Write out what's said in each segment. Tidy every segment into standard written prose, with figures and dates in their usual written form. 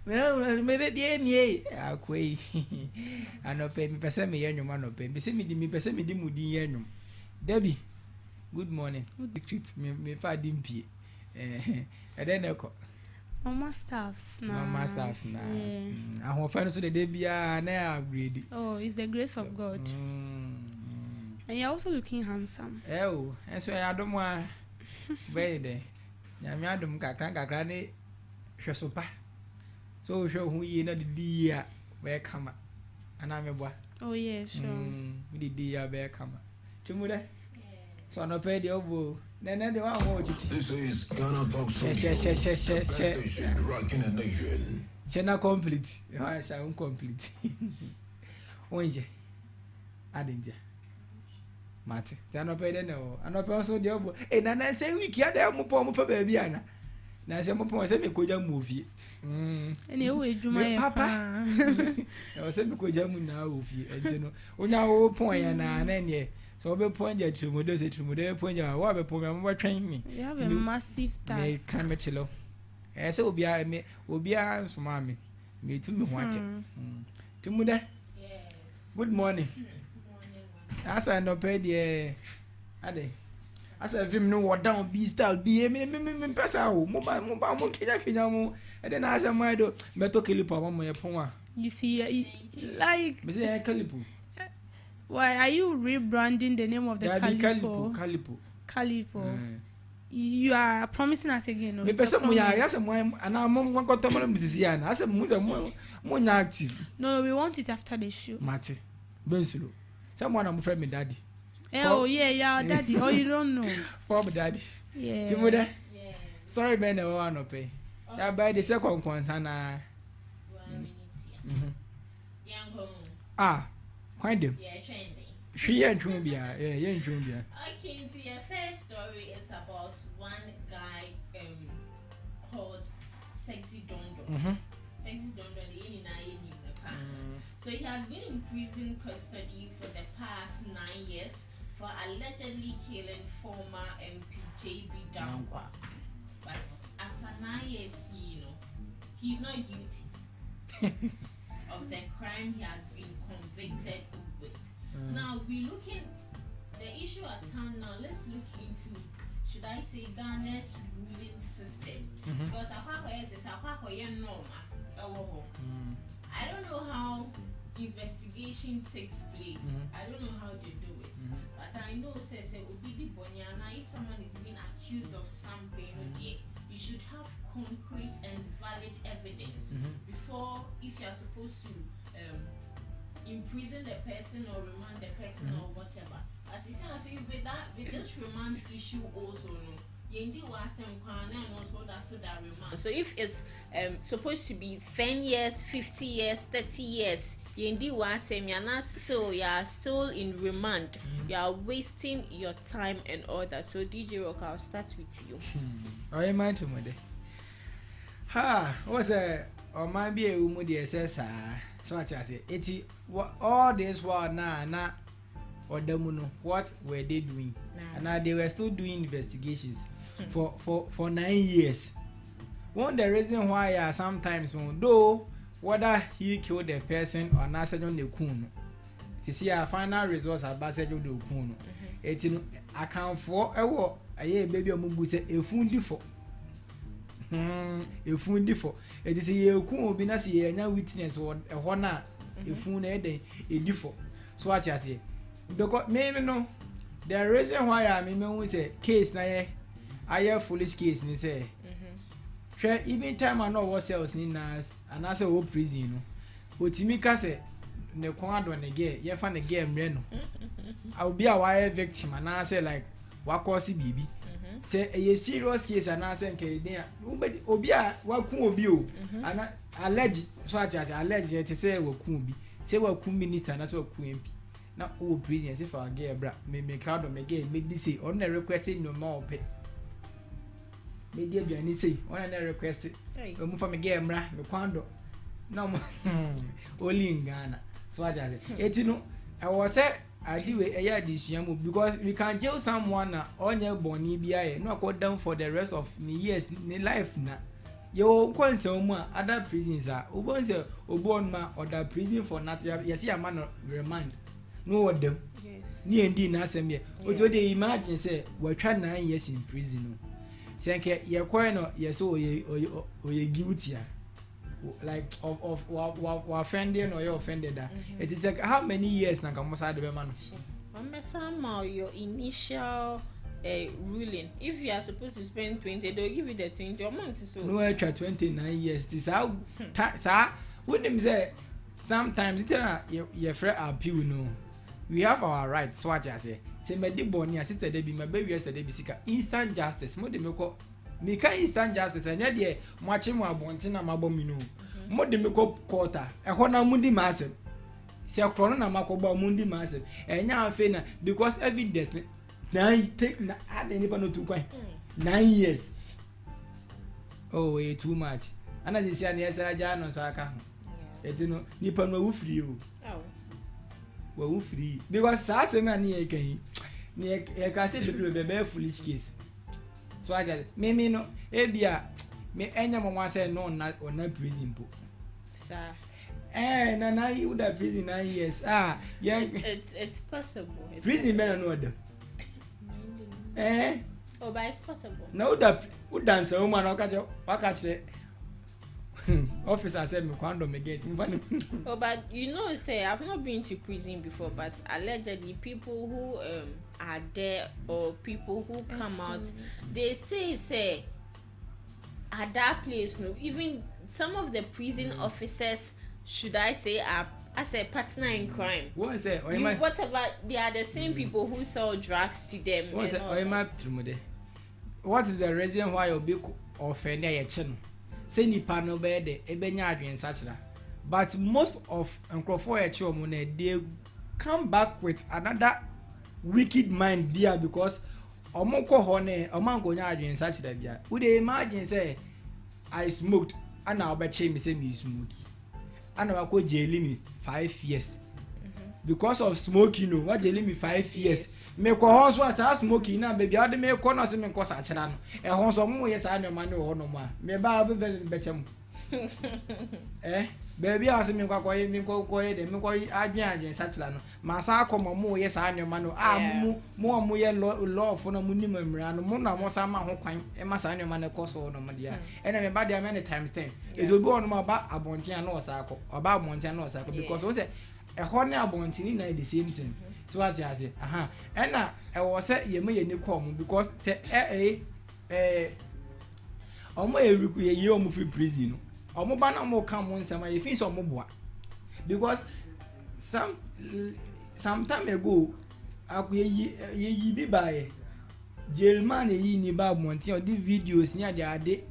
Well, maybe be me. Akua. Ano pay me pese me yenum ano pay. Me say me di me pese me di mudi yenum. Debbie. Good morning. Secret me fa dimpi. Then eko. Mama staffs na. Ahon fa no so the day bia na upgrade. Oh, it's the grace of God. And you're also looking handsome. Oh, and so I don't want very day. Nyame adom kakra ne hwesopa. So show who ye na the dia be kama. Ana me boa. Oh yeah, sure. The dia be kama. Tumuda. So no pay the obo. Nene de wa ho chichi. This is Ghana Talk Show. Station rocking the nation. Chena complete. Ha sha incomplete. Onje. Adenja. Mate. Tano pay de no. Ano pay so de obo. Na say week ya de mo po mo fa ba bi ana. Na say mo po say me koja movie. Ene o edwuma ye papa. Na say me koja mu na ofie. Enti no. Onya wo pon ya na ne. So we point ya trumudo say trumudo point ya wa be program we train me. You have a massive task. Me kan me chelo. Say obia nsoma me tu me ho ache. Tumuda. Yes. Good morning. As I no pay the ade. As I film no what down be style be me pesa o mo kenya mo e den as my do meto kilipo mo ye pon a. You see like me say kilipo. Why are you rebranding the name of the Calipo? You are promising us again. Me person mo ya say mo ana mo nkoto mo misisi ya na say mo nya active. No, we want it after the show. Mate. Bensulo. Someone am friend me daddy. Oh yeah, daddy. Oh, you don't know. Pop daddy. Yeah. Chimuda? Yeah. Sorry ben no one pay. Ya buy the second concern na. 1 minute. Ah. Find them. Yeah, trending. She ain't true bia. Yeah, ain't true bia. Okay, so your first story is about one guy called Sexy Dodon. Sexy Dodon, so he has been in prison custody for the past 9 years for allegedly killing former MP JB Danquah. But after 9 years, he's not guilty of the crime he has been convicted with. Now the issue at hand now, let's look into, should I say, Ghana's ruling system. Because I don't know how investigation takes place. I don't know how they do it. But I know if someone is being accused of something, you should have concrete and valid evidence before, if you're supposed to imprison the person or remand the person or whatever. As you say, with this remand issue also, so if it's supposed to be 10 years, 50 years, 30 years, you are still in remand. You are wasting your time and all that. So DJ Rock, I'll start with you. Oh, you mind to me? What's or might be a woman SSR. So I say, all this while now or the what were they doing? And now they were still doing investigations for 9 years. One the reason why sometimes though whether he killed the person or not said on the kun to see our final results are based on the kun. It's in account for a baby or mubu say a fundi for. A fundi for it is a kun be not see a witness or a honor a fun a day a default. So what I say because maybe no the reason why I mean we say case na I have foolish case ni say even time I know what sells in us and I say oh prison no otimika say ne kwa do ne ge ye fa ne ge mre no I will be a wire victim and I say like wa cause bibi say a serious case and I say nke dey obi a wa kun obi o and allege so I say allege to say wa kun obi say wa kun minister na so wa kun MP na o prison say for ge bra me crowd me ge me di say on na request no more pay me di aduani say on na request we mu fa me ge mra me kwando na mo only in Ghana so I say etino I was say I do a dissuamu because we can jail someone na onye boni bia e no go down for the rest of the years in life na Yo kwanse other prisons are obonse obon ma other prison for not yes a man remand no what them Yes. ni ndi na asem ye ojo dey imagine say we twa 9 years in prison no say nke ye kwan no yes oye guilty like of offending or you offended that it is like how many years na kan mosa de be man Somehow your initial ruling, if you are supposed to spend 20, they'll give you the 20 or month so. No extra 29 years. This how sir when them say sometimes it's your friend appeal no. We have our rights. So what I say me di boni sister dey be my baby yesterday be sika instant justice. Mo de me ko me ka instant justice anya de mo ache mo abonte na mabọ mi no. Mo de me ko quarter. E ho na mundi masem. Se akro na makoba mundi masem. Enya afa na because evidence now you take add anybody no 2 coin 9 years. Oh, way too much. And as you see, and yes, I don't so I can't. It's no nipa no free you. Oh, Well, free because Sassy man near can say the foolish case. So I just me no ebia me enya mama say no not or not prison po. sir. Na you would have prison 9 years. Ah, yeah, It's possible. It's prison better know them. Oh, but it's possible. No, that would dance a woman or catch it. Officer said, me quando me get funny. Oh, but you know, say I've not been to prison before, but allegedly people who are there or people who come out, they say at that place, no, even some of the prison officers, should I say, are as a partner in crime. What is it? Whatever, they are the same people who sell drugs to them. What is it? What is the reason why you be offended your chin? Say ni pano be de ebenya adwen sachira. But most of nkrofo e chiomune they come back with another wicked mind there because omoko ho ne omanko nya adwen sachira bia. We dey imagine say I smoked and now be me say me smoke. And I go jail me 5 years. Because of smoking, no, what jail me 5 years. Me ko ho so as smoking na baby ade me ko no se me ko sa kira no. E ho so mo yes anu ma ne ho no ma. Me ba be be chem. Baby as me ko ye me ko ye de me ko adwen sa kira no. Ma sa akoma mo yes anu ma no. Mo ye law for no munim mra no. Mo na mo sa ma ho kwan. E ma sa anu ma ne ko so no ma dia. E na me ba dia many times 10. It will be on ma ba abontia na o sa akọ. Oba abontia na o sa akọ because we say a honey abontini na the same thing. So what you say? And na I was say ye me ni come because say omo ye omo free prison. Omo ba na omo come one sama ye fin so omo boa. Because some time ago ye bi ba jail man ye ni ba abontin o di videos ni ade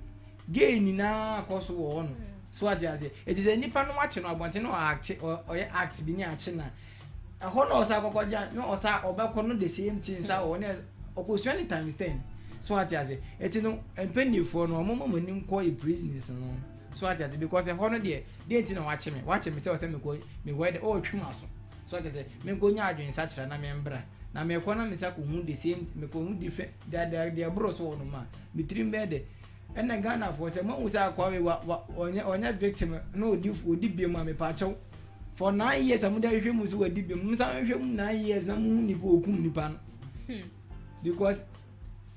gay ni na akoso wo no. So what you say? It is a nipa no watching no abonte no act or act bi ni ache na. E ho no osa kokoja no osa obekọ no the same thing sa o ne okosu any times 10. So what you say? It no empany for no momo mani nko e prisoners no. So what you say? Because e ho no de enti na watch me say o say me go me wede o twema so. So what you say? Me go nya adwen sa kira na me mbra. Na me ko na me sa ko hu the same me ko hu different the bro so no ma. Me trim be de and the Ghana for say man say akwa we onya victim no odi biem ma me pa chew for 9 years amuda hwehwe mu so odi biem mu sa hwehwe mu 9 years na mu nipa okum nipa no because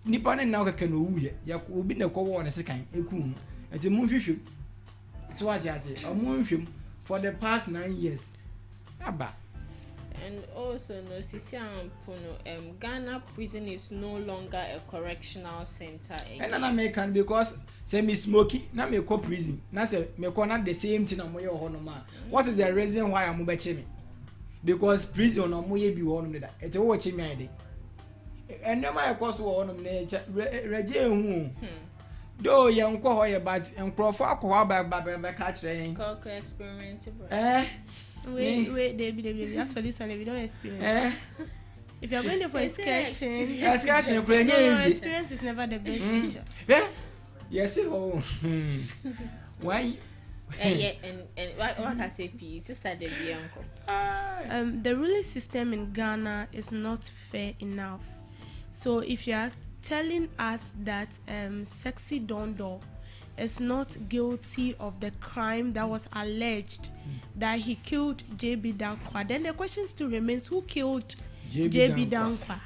nipa ne na okaka no wuye ya obi na ko wo ne sekan ekum enti mu hwehwe so what you say mu hwehwe for the past 9 years aba. And also, no, Ghana prison is no longer a correctional center again. And I'm American because say me smoky, na me ko prison. Na say me ko not the same thing am yo ho no ma. What is the reason why am be me? Because prison no mo ye bi wo no da. E te wo che me ade. And no my course wo no na reje hu. Do ye nko ho ye but nkrofo akọ ba catch ren. Ko experiment. Wait, David. That's for this one. We don't experience. If you're going there for excursion, experience is never the best teacher. Yes, oh. Why? And what can I say, P? Sister Debbie uncle. The ruling system in Ghana is not fair enough. So if you are telling us that Sexy Dondon is not guilty of the crime that was alleged that he killed JB Danquah, then the question still remains, who killed JB Danquah?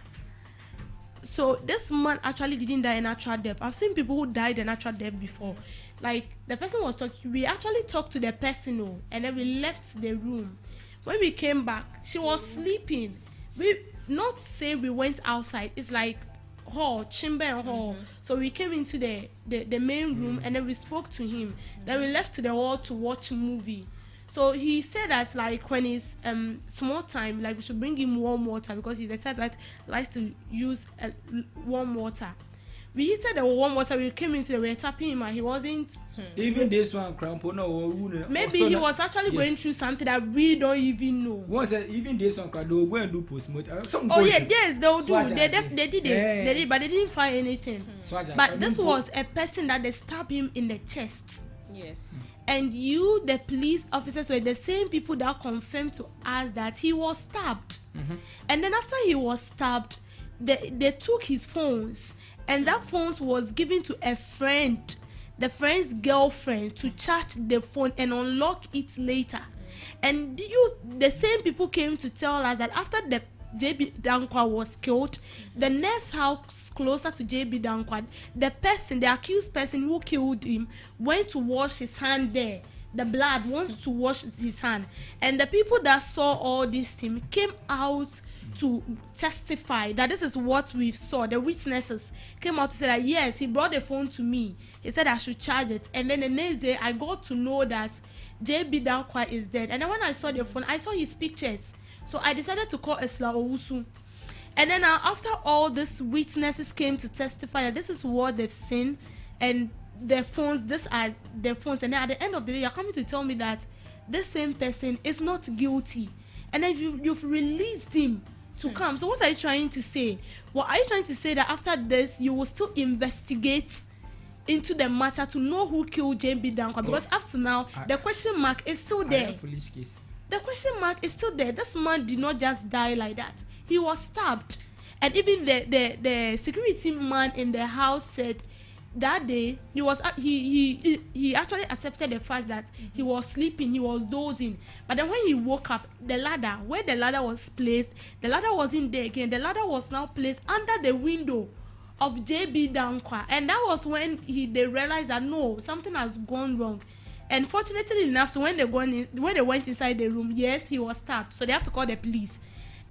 So this man actually didn't die a natural death. I've seen people who died a natural death before. Like, the person was talking, we actually talked to the person, and then we left the room. When we came back, she was sleeping. We not say we went outside. It's like hall, chamber and hall. So we came into the main room, and then we spoke to him. Then we left to the hall to watch a movie. So he said that, like, when it's small time, like, we should bring him warm water, because he's the type that likes to use warm water. We heated the warm water, we came into we were tapping him, and he wasn't. Even this one, maybe he was actually going through something that we don't even know. Once even this one, they'll go and do post-mortem. Yes, they'll do. They did it. They did, but they didn't find anything. But this was a person that they stabbed him in the chest. Yes. And you, the police officers, were the same people that confirmed to us that he was stabbed. And then after he was stabbed, they took his phones, and that phones was given to a friend, the friend's girlfriend, to charge the phone and unlock it later. And the same people came to tell us that after the JB Danquah was killed, the next house closer to JB Danquah, the accused person who killed him, went to wash his hand there. The blood wants to wash his hand. And the people that saw all this thing came out to testify that this is what we saw. The witnesses came out to say that, yes, he brought the phone to me. He said I should charge it. And then the next day, I got to know that JB Danquah is dead. And then when I saw the phone, I saw his pictures. So I decided to call Esla Owusu. And then after all these witnesses came to testify that this is what they've seen, and their phones, these are their phones. And then at the end of the day, you're coming to tell me that this same person is not guilty. And then you've released him to come. So what are you trying to say? Well, are you trying to say that after this, you will still investigate into the matter to know who killed JB Danquah? Because up to now, the question mark is still there. Foolish case. The question mark is still there. This man did not just die like that. He was stabbed. And even the security man in the house said that day he actually accepted the fact that he was sleeping, he was dozing. But then when he woke up, the ladder, where the ladder was placed, the ladder wasn't there again. The ladder was now placed under the window of JB Danquah. And that was when they realized that no, something has gone wrong. And fortunately enough, so when they went inside the room, yes, he was stabbed. So they have to call the police.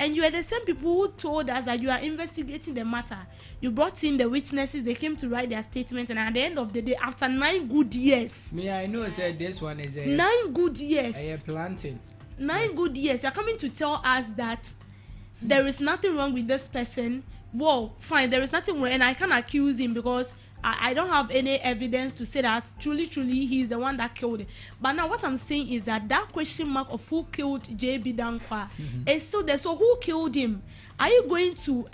And you are the same people who told us that you are investigating the matter. You brought in the witnesses, they came to write their statement, and at the end of the day, after 9 good years. I know said this one is 9 good years. I am planting. 9 good years. You're coming to tell us that there is nothing wrong with this person. Well, fine, there is nothing wrong, and I can't accuse him because I don't have any evidence to say that truly he's the one that killed him. But now what I'm saying is that question mark of who killed JB Danquah is still there. So who killed him? Are you going to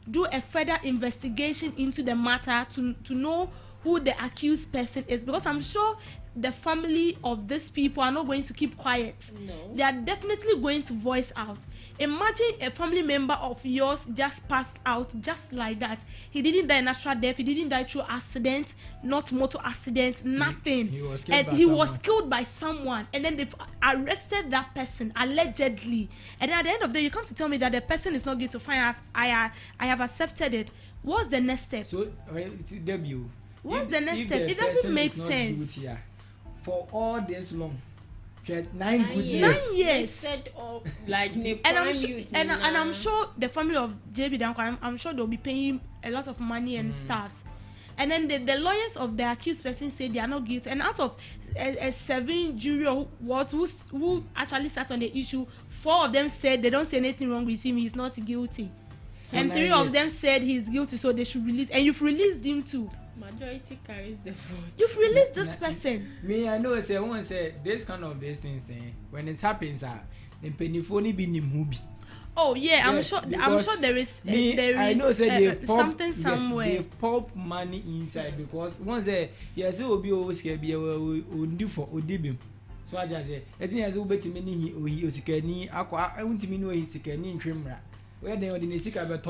do a further investigation into the matter to know who the accused person is? Because I'm sure the family of these people are not going to keep quiet. No. They are definitely going to voice out. Imagine a family member of yours just passed out just like that. He didn't die natural death. He didn't die through accident, not motor accident, nothing. He was killed by someone. And then they've arrested that person, allegedly. And then at the end of the day, you come to tell me that the person is not going to find us. I have accepted it. What's the next step? So, debut. What's the next step? It doesn't make sense. Guilty, for all this long, 9 good years. 9 years. Set up like and I'm sure the family of JB Danquah, I'm sure they'll be paying a lot of money and staffs. And then the lawyers of the accused person say they are not guilty. And out of a 7 jury who actually sat on the issue, 4 of them said they don't see anything wrong with him. He's not guilty. And 3 of them said he's guilty, so they should release. And you've released him too. Majority carries the vote. You've released this person. I know. Someone said this kind of these things. When it happens, the penifoni be movie. Oh yeah, yes, I'm sure there is I know something somewhere. They pop money inside because once yes, it will be always be do for Odibim. So I just say I think as we bet many he Akua I want to know he in Trimra. Where they ordinary sick about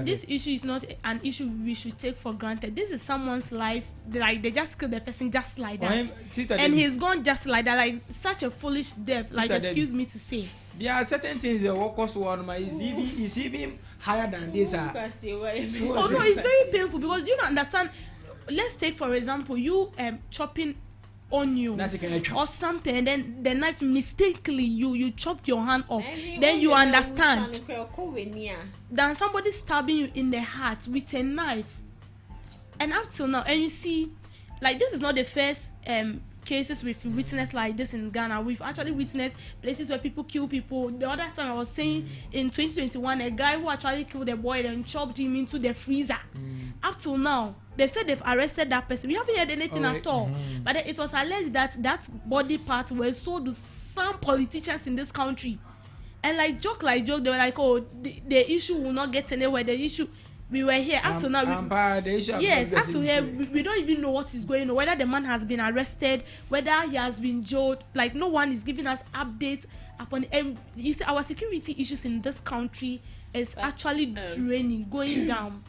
this issue is not an issue we should take for granted. This is someone's life. Like they just kill the person just like that, and he's gone just like that. Like such a foolish death. Like excuse me to say. There are certain things that work us one is even higher than this. Oh no, it's very painful because you don't understand. Let's take for example you chopping onion or something, and then the knife mistakenly you chopped your hand off. Then you understand that somebody stabbing you in the heart with a knife. And up till now, and you see, like this is not the first cases we've witnessed like this in Ghana. We've actually witnessed places where people kill people. The other time I was saying in 2021, a guy who actually killed a boy and chopped him into the freezer. Up till now, they said they've arrested that person. We haven't heard anything at all. But it was alleged that that body part was sold to some politicians in this country. And like joke, they were like, oh, the issue will not get anywhere. The issue, we were here up to now. Yes, up to here, we don't even know what is going on. Whether the man has been arrested, whether he has been jailed. Like no one is giving us updates upon. And you see, our security issues in this country is actually draining, going down.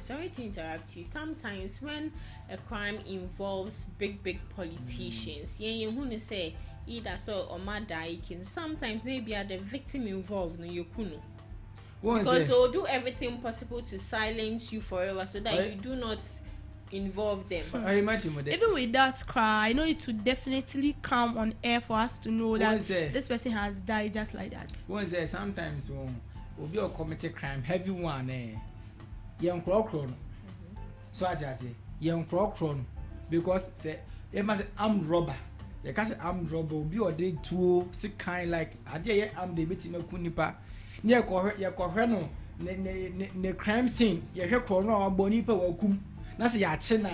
Sorry to interrupt you. Sometimes when a crime involves big politicians, you want to say either so or die. Sometimes maybe are the victim involved. No, you couldn't. Because they'll do everything possible to silence you forever so that you do not involve them. Even with that cry, I know it would definitely come on air for us to know that this person has died just like that. Sometimes will be a committed crime, heavy one, young crocron. So I just say, young crocron, because say, it must armed robber. You can't say armed robber, will be or day too sick kind like, I dare I'm the victim of Kunipa. Near Correno, ne crime scene, your hair corner or bonipa or cum. Nasi Yachina,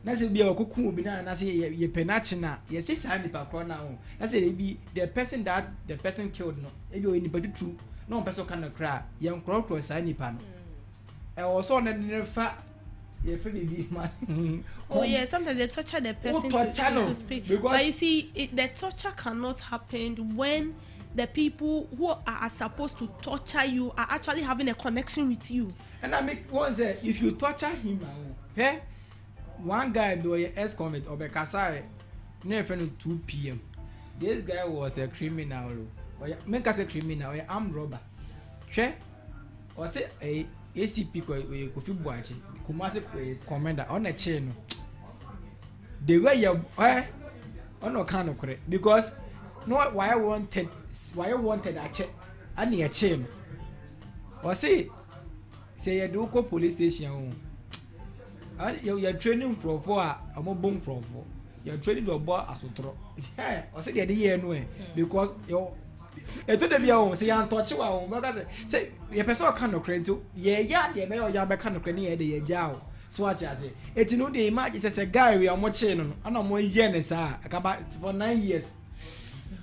Nasi be a cuckoo, Nasi ye penachina, yes, just handy per corner. That's it be the person that the person killed. No, if you anybody true, no person can cry, young croc or signy pan. I was on a fat. Oh yeah, sometimes they torture the person to speak. But you see, the torture cannot happen when the people who are supposed to torture you are actually having a connection with you. And I make one say, if you torture him, one guy do a ex-convict or Bekasai, near 2 p.m. This guy was a criminal, or make us a criminal, or armed robber. She or say a ACP Kofi Boachi, Kumasi commander on a chain. The way you on no kind of correct because no why I wanted a check and a chain. Or say you do go police station. You're training for a mobile for you're training your boy as a throw. Or say the year anyway because you're. E to dem ya say ya touch wa o because say ye person kan no krento ye ya de me o ya be kan no krento ye de ye ja o so what ya say it no dey imagine say guy we am che no ana mo ye ne sa akaba for 9 years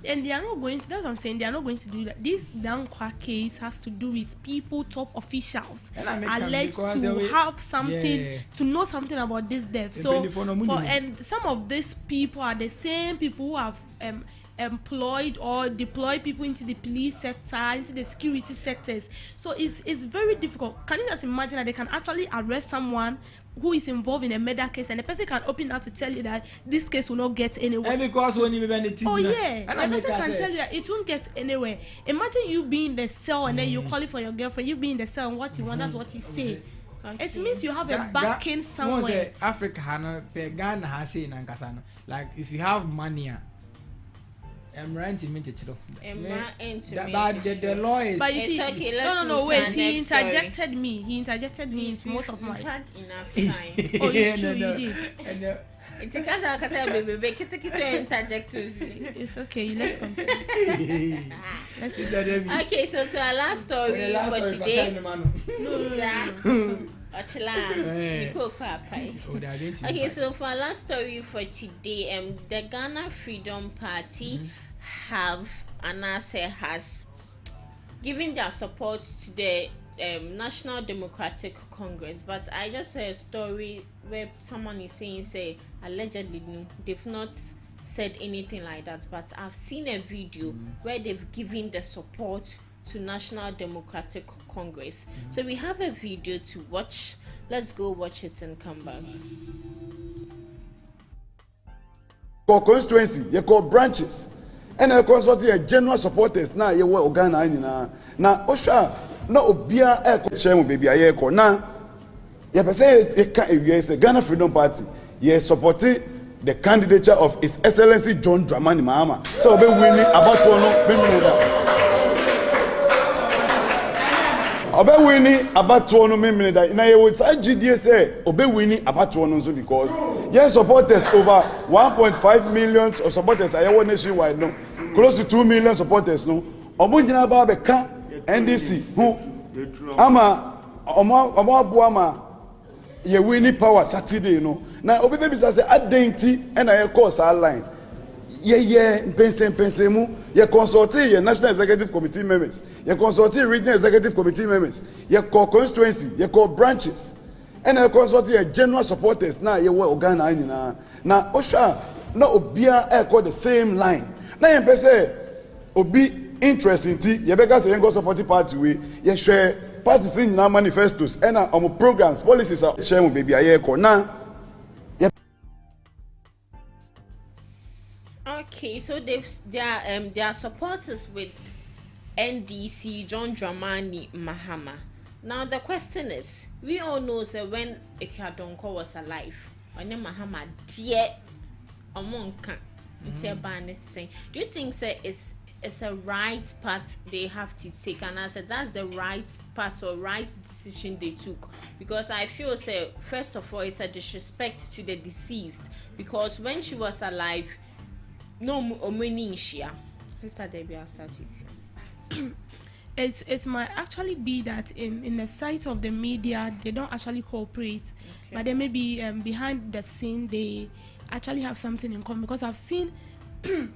and they are not going to, that's what I'm saying, they are not going to do that. This Danquah case has to do with people, top officials alleged to have something, to know something about this death. So and some of these people are the same people who have employed or deployed people into the police sector, into the security sectors. So it's very difficult. Can you just imagine that they can actually arrest someone who is involved in a murder case and the person can open out to tell you that this case will not get anywhere? And because when you oh yeah, the person can tell you that it won't get anywhere. Imagine you being in the cell and then you call it for your girlfriend, you being in the cell and what you want, that's what you say. Okay. It means you have a backing somewhere. Africa, Ghana has say like if you have money, I'm renting me to the law is. But you see, okay, no, wait. He interjected me. He interjected me in most of my. We've had enough time. Oh, it's true, you did. It's because I say, baby, interject. It's okay. Let's continue. Okay, so to our last story for today. No. Okay, so for our last story for today, the Ghana Freedom Party has given their support to the National Democratic Congress. But I just saw a story where someone is saying, allegedly, they've not said anything like that, but I've seen a video where they've given the support to National Democratic Congress. So we have a video to watch. Let's go watch it and come back. For constituency, you call branches, and I consult your general supporters. Now you work Ghana na Osha no obia e share baby aye ko na you say you Ghana Freedom Party you supporting the candidature of His Excellency John Dramani Mahama. So obe winning about one obe winning about one minute na you would say GDA say obe winning about one so because yes supporters over 1.5 million of supporters aye nationwide no close to 2 million supporters no omunjina ba be ka NDC who ama ama ye winning power Saturday no na obi baby say adenti and I course our line ye pense mu ye consulting ye National Executive Committee members ye consulting Regional Executive Committee members ye call constituency ye call branches and I consulting ye general supporters na ye work Ghana na Osha no obia e call the same line na ye say obi interesting ti ye beka say go support party we ye share parties in na manifestos and our programs policies are share mu baby aye ko na. Okay, so their supporters with NDC John Dramani Mahama. Now the question is, we all know that when Akua Donkor was alive, when Mahama dear among saying, do you think that it's a right path they have to take? And I said that's the right path or right decision they took, because I feel say first of all it's a disrespect to the deceased, because when she was alive, no omeni shia. Mr. Debbie, I'll start with you. It might actually be that in the sight of the media they don't actually cooperate, but they may be behind the scene they actually have something in common, because I've seen an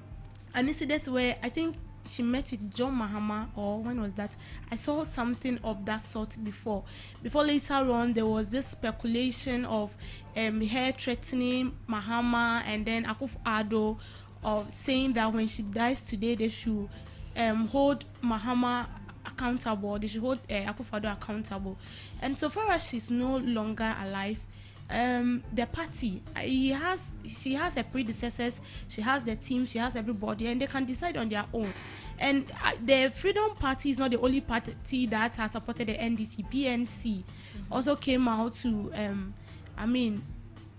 incident where I think she met with John Mahama, or when was that? I saw something of that sort before later on there was this speculation of her threatening Mahama and then Akua of saying that when she dies today they should hold Mahama accountable, they should hold Akua accountable. And so far as she's no longer alive, the party, she has her predecessors, she has the team, she has everybody, and they can decide on their own. And the Freedom Party is not the only party that has supported the NDC. PNC also came out to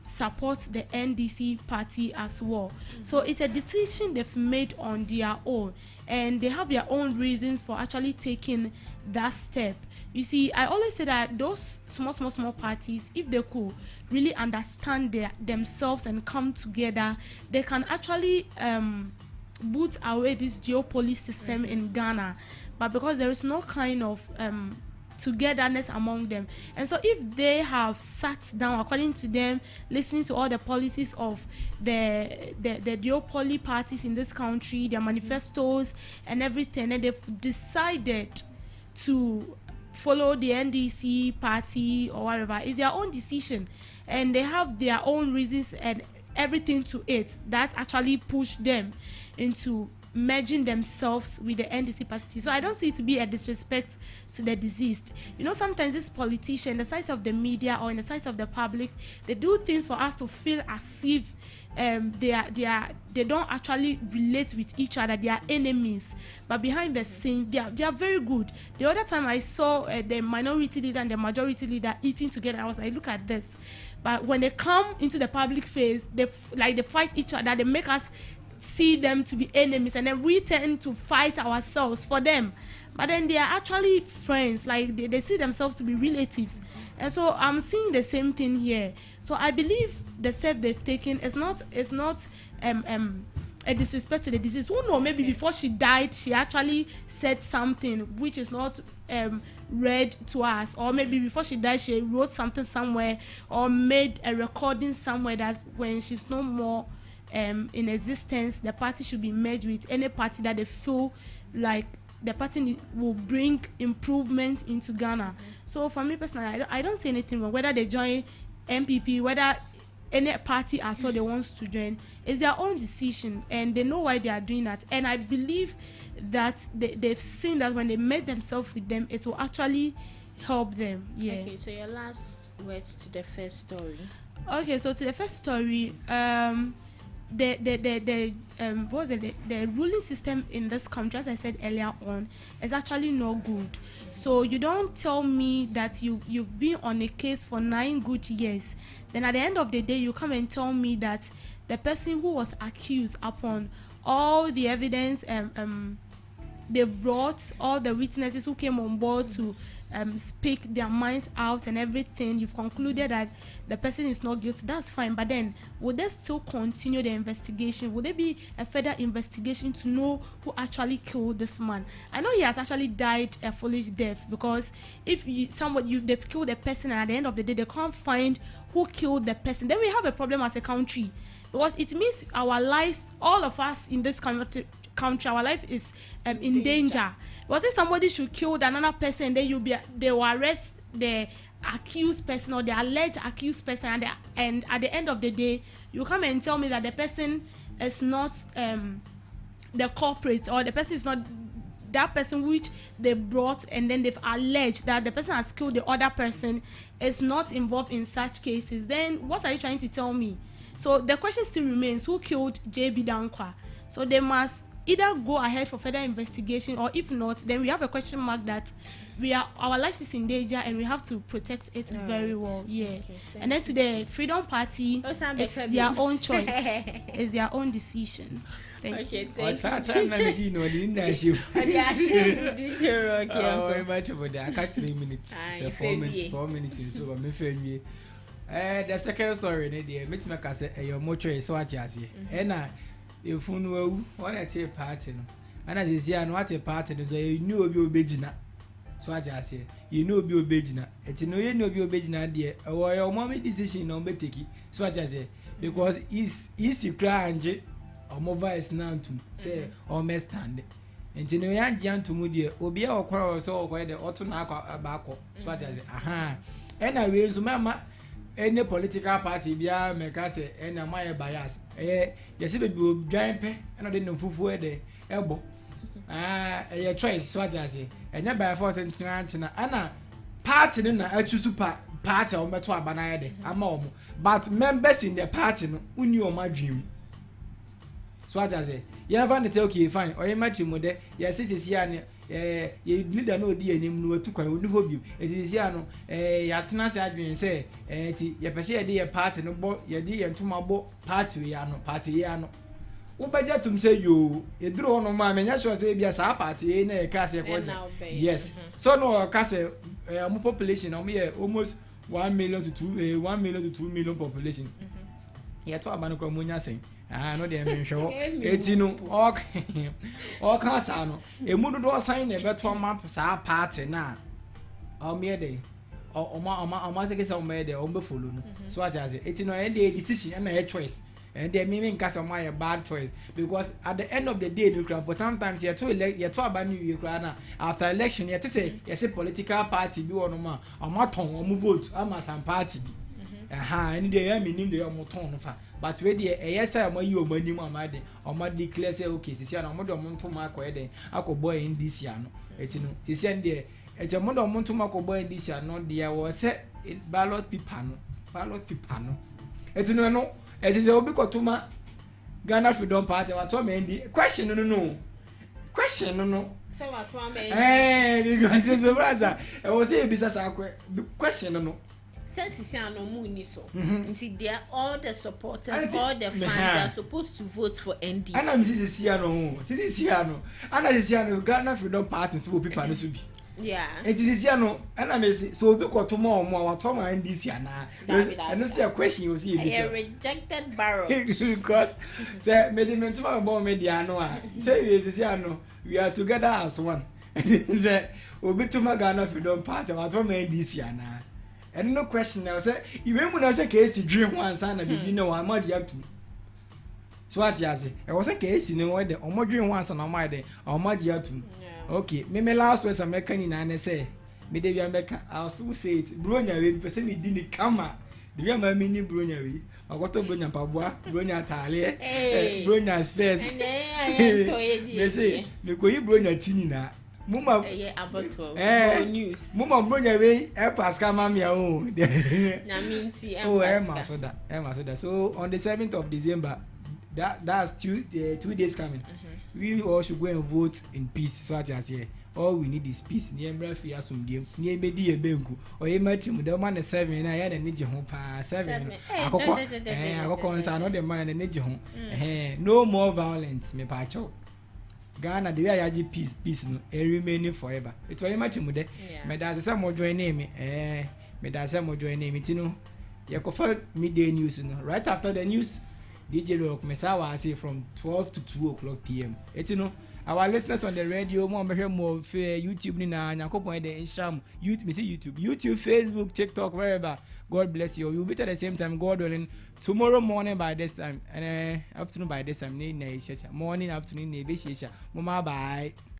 support the NDC party as well. So it's a decision they've made on their own, and they have their own reasons for actually taking that step. You see, I always say that those small parties, if they could really understand themselves and come together, they can actually boot away this duopoly system in Ghana. But because there is no kind of togetherness among them, and so if they have sat down according to them, listening to all the policies of the duopoly parties in this country, their manifestos and everything, and they've decided to follow the NDC party or whatever, it's their own decision, and they have their own reasons and everything to it that actually push them into merging themselves with the NDC party. So I don't see it to be a disrespect to the deceased. You know, sometimes this politician, in the sight of the media or in the sight of the public, they do things for us to feel as if they don't actually relate with each other. They are enemies, but behind the scene they are very good. The other time I saw the minority leader and the majority leader eating together, I was like, look at this. But when they come into the public face, they fight each other. They make us see them to be enemies, and then we tend to fight ourselves for them. But then they are actually friends, like they see themselves to be relatives. And so I'm seeing the same thing here. So I believe the step they've taken is not a disrespect to the deceased. Who knows, maybe before she died she actually said something which is not read to us, or maybe before she died she wrote something somewhere or made a recording somewhere that when she's no more in existence, the party should be merged with any party that they feel like the party will bring improvement into Ghana. So for me personally, I don't see anything wrong whether they join MPP, whether any party at all they want to join. It's their own decision, and they know why they are doing that. And I believe that they've seen that when they make themselves with them, it will actually help them. Yeah. Okay, so your last words to the first story. Okay, so to the first story, the ruling system in this country, as I said earlier on, is actually not good. So you don't tell me that you've been on a case for 9 good years, then at the end of the day you come and tell me that the person who was accused, upon all the evidence they brought, all the witnesses who came on board to speak their minds out and everything, you've concluded that the person is not guilty. That's fine, but then would they still continue the investigation? Would there be a further investigation to know who actually killed this man? I know he has actually died a foolish death, because if they've killed a person and at the end of the day they can't find who killed the person, then we have a problem as a country, because it means our lives, all of us in this country, our life is in danger. Because if somebody should kill another person, then they will arrest the accused person or the alleged accused person, and at the end of the day you come and tell me that the person is not the culprit, or the person is not that person which they brought, and then they've alleged that the person has killed the other person, is not involved in such cases. Then what are you trying to tell me? So the question still remains, who killed JB Danquah? So they must either go ahead for further investigation, or if not, then we have a question mark that our lives is in danger and we have to protect it very well. Yeah. Okay, and then to the Freedom Party, it's their own choice. It's their own decision. Thank you. I can't remember 3 minutes. 4 minutes. So I'm afraid. The second story, meet my cassette, your motor, so I just say. If you know one at a party, and as is here, not a party, you knew of your begina. So I just say, you know, be obedient. It's no, you know, be obedient, dear, or your mommy decision on Betty. So I just say, because it's easy crying, or mobile is now to say, or mess stand. And you know, young to Moody, or be our quarrel so where the autonaka abaco. So I just say, aha. And I will, Mamma. Any political party bia make us and a my bias. Yes, it will giant pay, and I didn't know fufu de elbow. A choice, so I say, and never by 14 Anna party in a super party or metal banade, a mom, but members in the party, who knew my dream. So I say, you have an okay, fine, or you might mother, yes, this is here. You need to know the name no to quite would hope you. It is Yano, Yatnas Adrian say, your person a party no bo, your dear and to my bo party Yano, party Yano. What by that to say you, a draw no man, and Yashua say, yes, our party in a castle. Yes, so no castle, more population, or me almost 1 million to 2 million population. Yet, what Manacomunia saying. I know they are sure. It's no all Casano. A mood sign a better map, our party now. Or mere day. Or my take some made the overfull. So I just say, it's no any decision and a choice. And they mean cast on my bad choice. Because at the end of the day, you can, but sometimes you're too late, you're too about you after election, you have to say, yes, a political party, do on ma, or my tongue, or move vote, I'm a some party. And they are meaning they are more tongue. But where the yes, I am you money, my day, or my declare say, okay, see, I'm not going to mark where they are boy in this year. It's no, they send there. It's a mother want to mark boy in this year, not the hour set ballot pipano. It's no, it is a big or 2 months. Ghana Freedom Party, what told me question no. So what one because it's a brother. I was saying, business question no. Since no money so until there all the supporters, all the fans that are supposed to vote for NDC. And this is Siano. This is Siano. And this is Siano. Ghana Freedom Party so people are be. Yeah. It is Siano. And I may say so we got tomorrow what Tom and NDC na. I don't see a question you see. I rejected barrel. Because say mediment about media no. Say we is Siano. We are together as one. Say obi to Ghana Freedom Party what Tom and NDC na. And no question now say even when I say case dream one son and you know I'm not yet to. So what you say? I was a case in the way the dream one son on my day or my yet to. Okay, me last words American in and say me dey American I'll still say it Brunya we person me didn't come the real mini Brunya we Ogoto bronya pabua, bronya tale, bronya space. Me say, me ko yi bronya tini na. Muma abato news. Muma bronya we paska mamia o. Na minti Emma soda. So on the 7th of December, that's 2 days coming. We all should go and vote in peace. So I say all we need is peace. Ni embra fi asumdiem. Ni ebedi ebenku. Oye matrim the man 7 na ya na neje ho pa 7. Akoko nsa no the man na neje ho. No more violence me pa cho. Ghana the way I peace no remain forever. It oye matrim de. Me da say mo join name me da say mo join name tino. You go for midday news no. Right after the news DJ Rock Mesawa say from 12 to 2 o'clock p.m. You know, our listeners on the radio, more YouTube, Nyankopon the Instagram, YouTube, Facebook, TikTok, wherever. God bless you. You'll be at the same time, God willing. Tomorrow morning by this time, and afternoon by this time, morning, afternoon, Mama, bye.